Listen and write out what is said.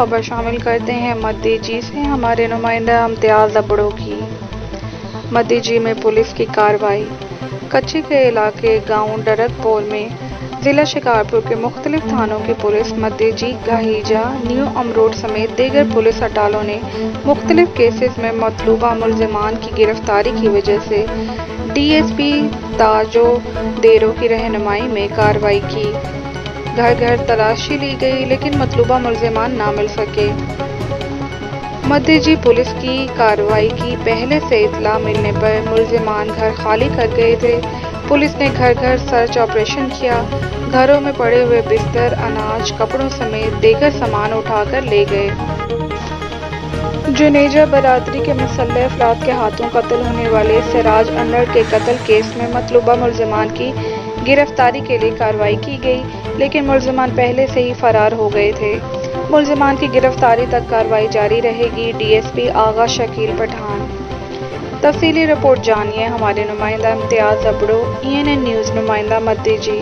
خبر شامل کرتے ہیں مدی جی سے ہمارے نمائندہ امتیاز ابڑو کی۔ مدی جی میں پولیس کی کارروائی۔ کچی کے علاقے گاؤں ڈرک پور میں ضلع شکارپور کے مختلف تھانوں کی پولیس مدی جی، گہیجہ، نیو امروڈ سمیت دیگر پولیس اڈالوں نے مختلف کیسز میں مطلوبہ ملزمان کی گرفتاری کی وجہ سے ڈی ایس پی تاجو دیرو کی رہنمائی میں کارروائی کی۔ گھر گھر تلاشی لی گئی لیکن مطلوبہ ملزمان نہ مل سکے۔ مدی جی پولیس کی کارروائی کی پہلے سے اطلاع ملنے پر ملزمان گھر خالی کر گئے تھے۔ پولیس نے گھر گھر سرچ آپریشن کیا۔ گھروں میں پڑے ہوئے بستر، اناج، کپڑوں سمیت دیگر سامان اٹھا کر لے گئے۔ جنیجہ برادری کے مسلح افراد کے ہاتھوں قتل ہونے والے سراج انور کے قتل کیس میں مطلوبہ ملزمان کی گرفتاری کے لیے کارروائی کی گئی لیکن ملزمان پہلے سے ہی فرار ہو گئے تھے۔ ملزمان کی گرفتاری تک کارروائی جاری رہے گی۔ ڈی ایس پی آغا شکیل پٹھان۔ تفصیلی رپورٹ جانیے ہمارے نمائندہ امتیاز ابڑو، ENN نیوز نمائندہ مدی جی۔